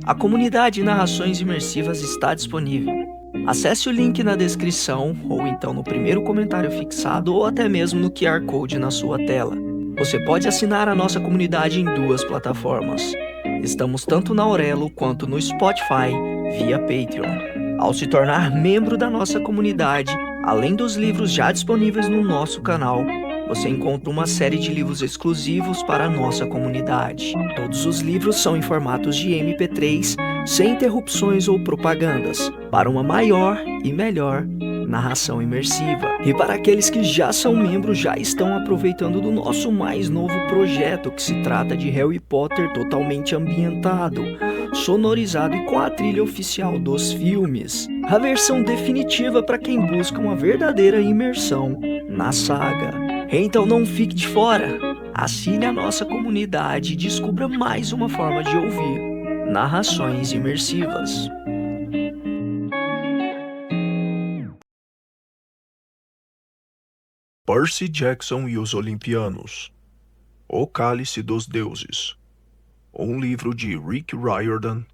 A comunidade Narrações Imersivas está disponível. Acesse o link na descrição, ou então no primeiro comentário fixado, ou até mesmo no QR Code na sua tela. Você pode assinar a nossa comunidade em duas plataformas. Estamos tanto na Aurelo quanto no Spotify, via Patreon. Ao se tornar membro da nossa comunidade, além dos livros já disponíveis no nosso canal, você encontra uma série de livros exclusivos para a nossa comunidade. Todos os livros são em formatos de MP3, sem interrupções ou propagandas, para uma maior e melhor narração imersiva. E para aqueles que já são membros, já estão aproveitando do nosso mais novo projeto, que se trata de Harry Potter totalmente ambientado, sonorizado e com a trilha oficial dos filmes. A versão definitiva para quem busca uma verdadeira imersão na saga. Então não fique de fora. Assine a nossa comunidade e descubra mais uma forma de ouvir narrações imersivas. Percy Jackson e os Olimpianos. O Cálice dos Deuses. Um livro de Rick Riordan,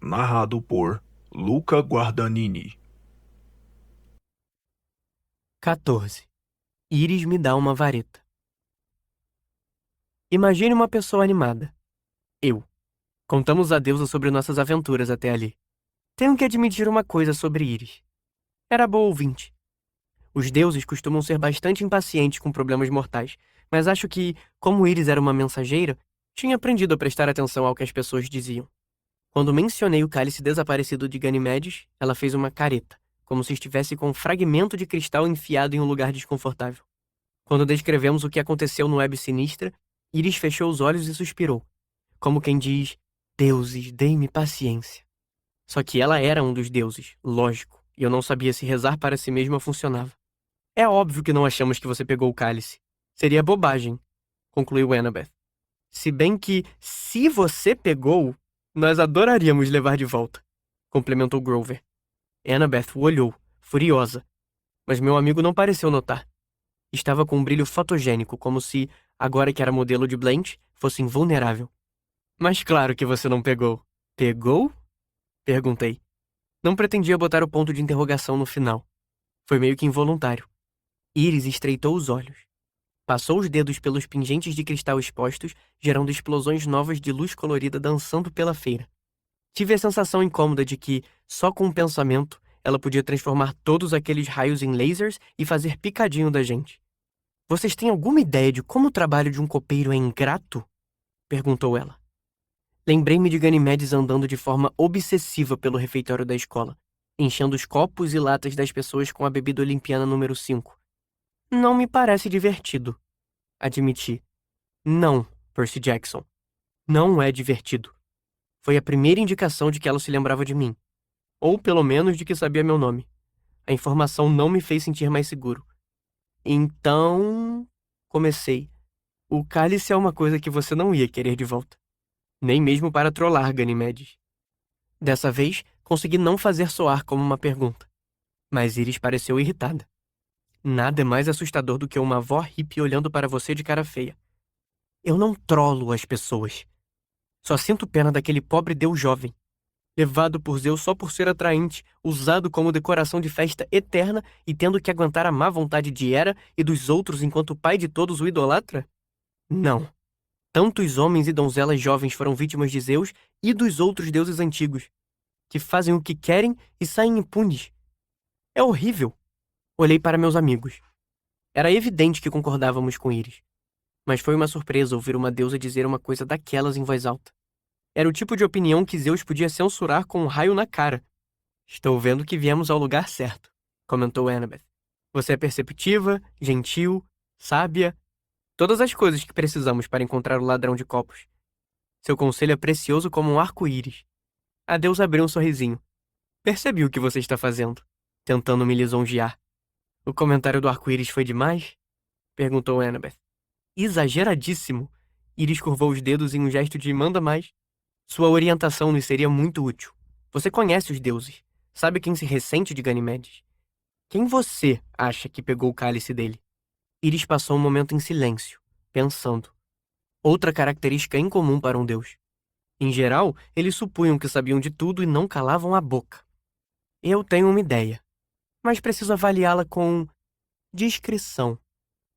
narrado por Luca Guadagnini. 14. Iris me dá uma vareta. Imagine uma pessoa animada. Eu. Contamos a deusa sobre nossas aventuras até ali. Tenho que admitir uma coisa sobre Iris. Era boa ouvinte. Os deuses costumam ser bastante impacientes com problemas mortais, mas acho que, como Iris era uma mensageira, tinha aprendido a prestar atenção ao que as pessoas diziam. Quando mencionei o cálice desaparecido de Ganimedes, ela fez uma careta, como se estivesse com um fragmento de cristal enfiado em um lugar desconfortável. Quando descrevemos o que aconteceu no Web Sinistra, Iris fechou os olhos e suspirou, como quem diz, deuses, deem-me paciência. Só que ela era um dos deuses, lógico, e eu não sabia se rezar para si mesma funcionava. É óbvio que não achamos que você pegou o cálice. Seria bobagem, concluiu Annabeth. Se bem que, se você pegou, nós adoraríamos levar de volta, complementou Grover. Annabeth o olhou, furiosa, mas meu amigo não pareceu notar. Estava com um brilho fotogênico, como se, agora que era modelo de Blanche, fosse invulnerável. Mas claro que você não pegou. Pegou? Perguntei. Não pretendia botar o ponto de interrogação no final. Foi meio que involuntário. Iris estreitou os olhos. Passou os dedos pelos pingentes de cristal expostos, gerando explosões novas de luz colorida dançando pela feira. Tive a sensação incômoda de que, só com um pensamento, ela podia transformar todos aqueles raios em lasers e fazer picadinho da gente. Vocês têm alguma ideia de como o trabalho de um copeiro é ingrato? Perguntou ela. Lembrei-me de Ganimedes andando de forma obsessiva pelo refeitório da escola, enchendo os copos e latas das pessoas com a bebida olimpiana número 5. Não me parece divertido, admiti. Não, Percy Jackson. Não é divertido. Foi a primeira indicação de que ela se lembrava de mim. Ou pelo menos de que sabia meu nome. A informação não me fez sentir mais seguro. Então... comecei. O cálice é uma coisa que você não ia querer de volta. Nem mesmo para trollar Ganimedes. Dessa vez, consegui não fazer soar como uma pergunta. Mas Iris pareceu irritada. Nada é mais assustador do que uma avó hippie olhando para você de cara feia. Eu não trolo as pessoas. Só sinto pena daquele pobre deus jovem, levado por Zeus só por ser atraente, usado como decoração de festa eterna e tendo que aguentar a má vontade de Hera e dos outros enquanto o pai de todos o idolatra? Não. Tantos homens e donzelas jovens foram vítimas de Zeus e dos outros deuses antigos, que fazem o que querem e saem impunes. É horrível. Olhei para meus amigos. Era evidente que concordávamos com Iris. Mas foi uma surpresa ouvir uma deusa dizer uma coisa daquelas em voz alta. Era o tipo de opinião que Zeus podia censurar com um raio na cara. Estou vendo que viemos ao lugar certo, comentou Annabeth. Você é perceptiva, gentil, sábia, todas as coisas que precisamos para encontrar o ladrão de copos. Seu conselho é precioso como um arco-íris. A deusa abriu um sorrisinho. Percebi o que você está fazendo, tentando me lisonjear. O comentário do arco-íris foi demais? Perguntou Annabeth. Exageradíssimo. Iris curvou os dedos em um gesto de manda mais. Sua orientação nos seria muito útil. Você conhece os deuses. Sabe quem se ressente de Ganimedes. Quem você acha que pegou o cálice dele? Iris passou um momento em silêncio, pensando. Outra característica incomum para um deus. Em geral, eles supunham que sabiam de tudo e não calavam a boca. Eu tenho uma ideia, mas preciso avaliá-la com discrição.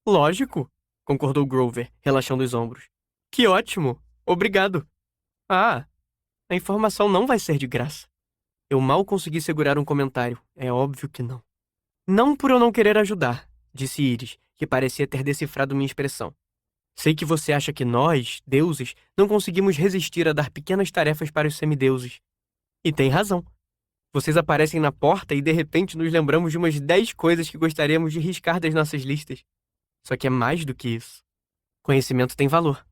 Lógico, concordou Grover, relaxando os ombros. Que ótimo! Obrigado! Ah, a informação não vai ser de graça. Eu mal consegui segurar um comentário. É óbvio que não. Não por eu não querer ajudar, disse Iris, que parecia ter decifrado minha expressão. Sei que você acha que nós, deuses, não conseguimos resistir a dar pequenas tarefas para os semideuses. E tem razão. Vocês aparecem na porta e de repente nos lembramos de umas 10 coisas que gostaríamos de riscar das nossas listas. Só que é mais do que isso. Conhecimento tem valor.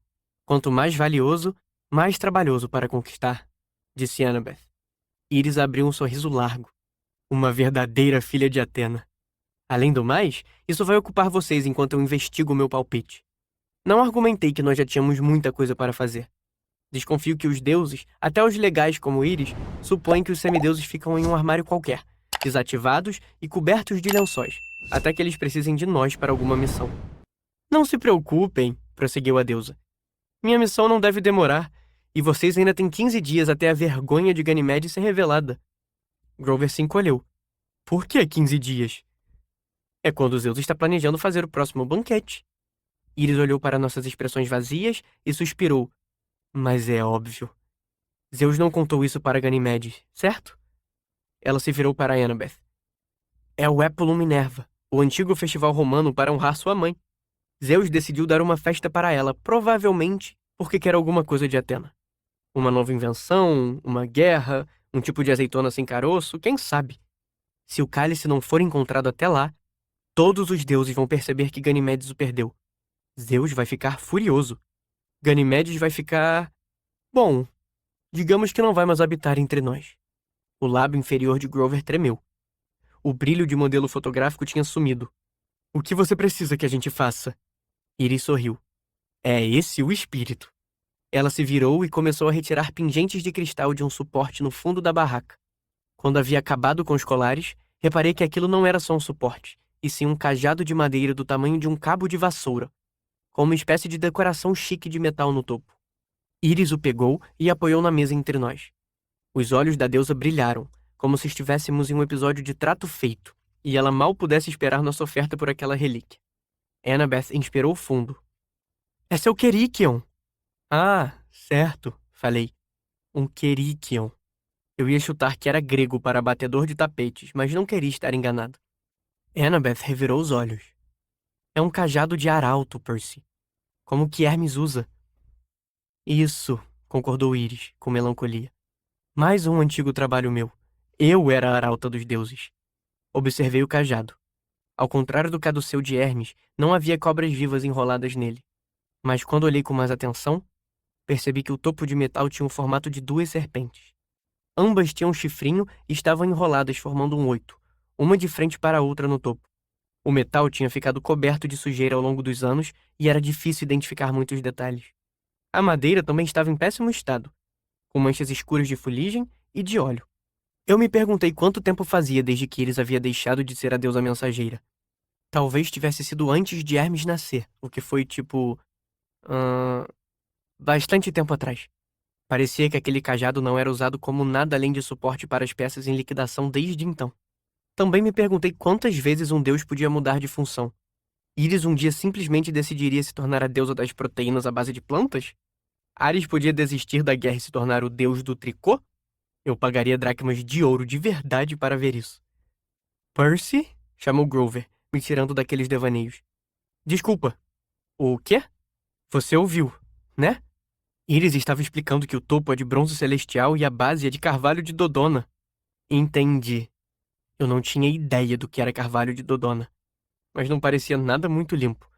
Quanto mais valioso, mais trabalhoso para conquistar, disse Annabeth. Iris abriu um sorriso largo. Uma verdadeira filha de Atena. Além do mais, isso vai ocupar vocês enquanto eu investigo o meu palpite. Não argumentei que nós já tínhamos muita coisa para fazer. Desconfio que os deuses, até os legais como Iris, supõem que os semideuses ficam em um armário qualquer, desativados e cobertos de lençóis, até que eles precisem de nós para alguma missão. Não se preocupem, prosseguiu a deusa. Minha missão não deve demorar, e vocês ainda têm 15 dias até a vergonha de Ganymede ser revelada. Grover se encolheu. Por que 15 dias? É quando Zeus está planejando fazer o próximo banquete. Iris olhou para nossas expressões vazias e suspirou. Mas é óbvio. Zeus não contou isso para Ganymede, certo? Ela se virou para Annabeth. É o Épulum Minerva, o antigo festival romano para honrar sua mãe. Zeus decidiu dar uma festa para ela, provavelmente porque quer alguma coisa de Atena. Uma nova invenção, uma guerra, um tipo de azeitona sem caroço, quem sabe? Se o cálice não for encontrado até lá, todos os deuses vão perceber que Ganimedes o perdeu. Zeus vai ficar furioso. Ganimedes vai ficar... Bom, digamos que não vai mais habitar entre nós. O lábio inferior de Grover tremeu. O brilho de modelo fotográfico tinha sumido. O que você precisa que a gente faça? Iris sorriu. É esse o espírito. Ela se virou e começou a retirar pingentes de cristal de um suporte no fundo da barraca. Quando havia acabado com os colares, reparei que aquilo não era só um suporte, e sim um cajado de madeira do tamanho de um cabo de vassoura, com uma espécie de decoração chique de metal no topo. Iris o pegou e apoiou na mesa entre nós. Os olhos da deusa brilharam, como se estivéssemos em um episódio de Trato Feito, e ela mal pudesse esperar nossa oferta por aquela relíquia. Annabeth inspirou fundo. É seu Querikion! Ah, certo, falei. Um Querikion. Eu ia chutar que era grego para batedor de tapetes, mas não queria estar enganado. Annabeth revirou os olhos. É um cajado de arauto, Percy. Como que Hermes usa. Isso, concordou Iris, com melancolia. Mais um antigo trabalho meu. Eu era a arauta dos deuses. Observei o cajado. Ao contrário do caduceu de Hermes, não havia cobras vivas enroladas nele. Mas quando olhei com mais atenção, percebi que o topo de metal tinha o formato de 2 serpentes. Ambas tinham um chifrinho e estavam enroladas formando um 8, uma de frente para a outra no topo. O metal tinha ficado coberto de sujeira ao longo dos anos e era difícil identificar muitos detalhes. A madeira também estava em péssimo estado, com manchas escuras de fuligem e de óleo. Eu me perguntei quanto tempo fazia desde que Iris havia deixado de ser a deusa mensageira. Talvez tivesse sido antes de Hermes nascer, o que foi tipo... bastante tempo atrás. Parecia que aquele cajado não era usado como nada além de suporte para as peças em liquidação desde então. Também me perguntei quantas vezes um deus podia mudar de função. Iris um dia simplesmente decidiria se tornar a deusa das proteínas à base de plantas? Ares podia desistir da guerra e se tornar o deus do tricô? Eu pagaria dracmas de ouro de verdade para ver isso. Percy? Chamou Grover, me tirando daqueles devaneios. Desculpa. O quê? Você ouviu, né? Iris estava explicando que o topo é de bronze celestial e a base é de carvalho de Dodona. Entendi. Eu não tinha ideia do que era carvalho de Dodona, mas não parecia nada muito limpo.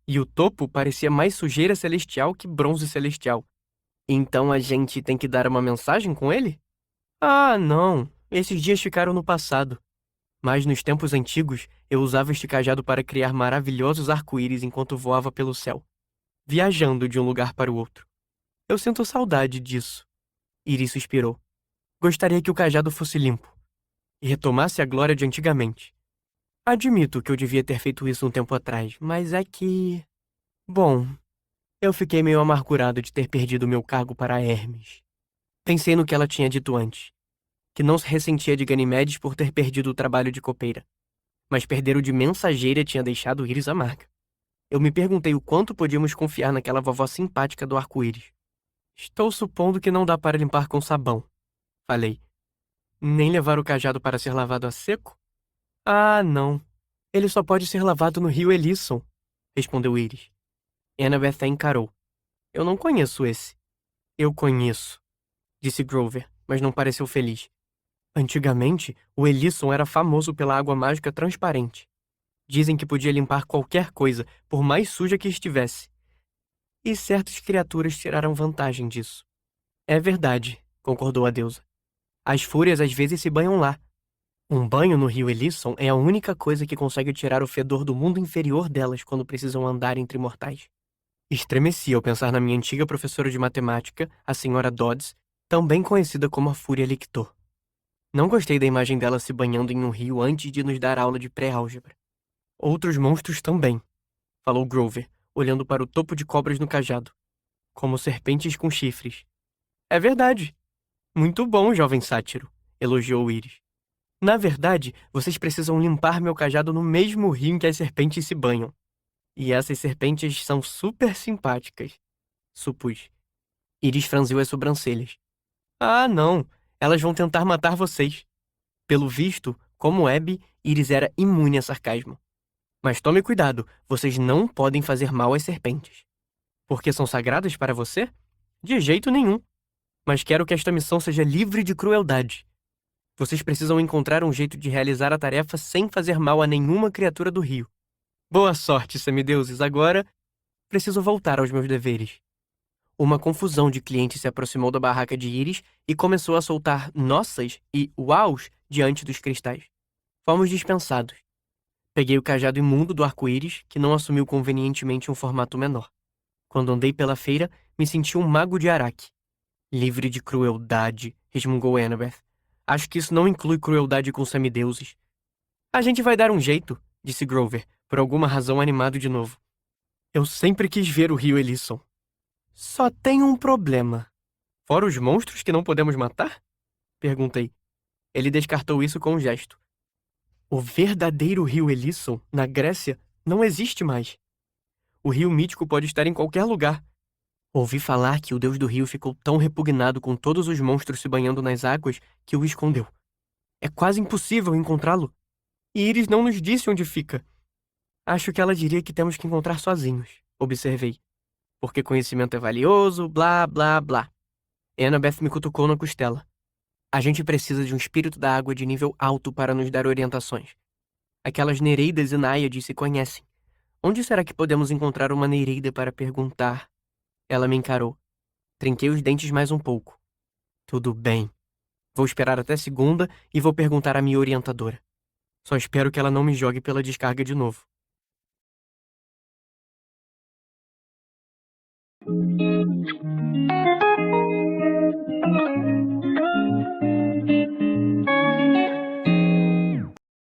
E o topo parecia mais sujeira celestial que bronze celestial. Então a gente tem que dar uma mensagem com ele? Ah, não. Esses dias ficaram no passado. Mas nos tempos antigos, eu usava este cajado para criar maravilhosos arco-íris enquanto voava pelo céu, viajando de um lugar para o outro. Eu sinto saudade disso. Iris suspirou. Gostaria que o cajado fosse limpo e retomasse a glória de antigamente. Admito que eu devia ter feito isso um tempo atrás, mas é que... Bom, eu fiquei meio amargurado de ter perdido meu cargo para Hermes. Pensei no que ela tinha dito antes, que não se ressentia de Ganimedes por ter perdido o trabalho de copeira, mas perder o de mensageira tinha deixado Íris amarga. Eu me perguntei o quanto podíamos confiar naquela vovó simpática do arco-íris. Estou supondo que não dá para limpar com sabão, falei. Nem levar o cajado para ser lavado a seco? Ah, não. Ele só pode ser lavado no rio Elisson, respondeu Íris. Annabeth a encarou. Eu não conheço esse. Eu conheço, disse Grover, mas não pareceu feliz. Antigamente, o Elisson era famoso pela água mágica transparente. Dizem que podia limpar qualquer coisa, por mais suja que estivesse. E certas criaturas tiraram vantagem disso. É verdade, concordou a deusa. As fúrias às vezes se banham lá. Um banho no rio Elisson é a única coisa que consegue tirar o fedor do mundo inferior delas quando precisam andar entre mortais. Estremeci ao pensar na minha antiga professora de matemática, a senhora Dodds, também conhecida como a Fúria Lictor. Não gostei da imagem dela se banhando em um rio antes de nos dar aula de pré-álgebra. Outros monstros também, falou Grover, olhando para o topo de cobras no cajado. Como serpentes com chifres. É verdade. Muito bom, jovem sátiro, elogiou Íris. Na verdade, vocês precisam limpar meu cajado no mesmo rio em que as serpentes se banham. E essas serpentes são super simpáticas, supus. Íris franziu as sobrancelhas. Ah, não. Elas vão tentar matar vocês. Pelo visto, como Abby, Íris era imune a sarcasmo. Mas tome cuidado, vocês não podem fazer mal às serpentes. Porque são sagradas para você? De jeito nenhum. Mas quero que esta missão seja livre de crueldade. Vocês precisam encontrar um jeito de realizar a tarefa sem fazer mal a nenhuma criatura do rio. Boa sorte, semideuses. Agora, preciso voltar aos meus deveres. Uma confusão de clientes se aproximou da barraca de Íris e começou a soltar nossas e uaus diante dos cristais. Fomos dispensados. Peguei o cajado imundo do arco-íris, que não assumiu convenientemente um formato menor. Quando andei pela feira, me senti um mago de Araque. Livre de crueldade, resmungou Annabeth. Acho que isso não inclui crueldade com semideuses. A gente vai dar um jeito, disse Grover, por alguma razão animado de novo. Eu sempre quis ver o rio Elisson. Só tem um problema. Fora os monstros que não podemos matar? Perguntei. Ele descartou isso com um gesto. O verdadeiro rio Elisson, na Grécia, não existe mais. O rio mítico pode estar em qualquer lugar. Ouvi falar que o deus do rio ficou tão repugnado com todos os monstros se banhando nas águas que o escondeu. É quase impossível encontrá-lo. E Íris não nos disse onde fica. Acho que ela diria que temos que encontrar sozinhos, observei. Porque conhecimento é valioso, blá, blá, blá. Annabeth me cutucou na costela. A gente precisa de um espírito da água de nível alto para nos dar orientações. Aquelas Nereidas e Náiades se conhecem. Onde será que podemos encontrar uma Nereida para perguntar? Ela me encarou. Trinquei os dentes mais um pouco. Tudo bem. Vou esperar até segunda e vou perguntar à minha orientadora. Só espero que ela não me jogue pela descarga de novo.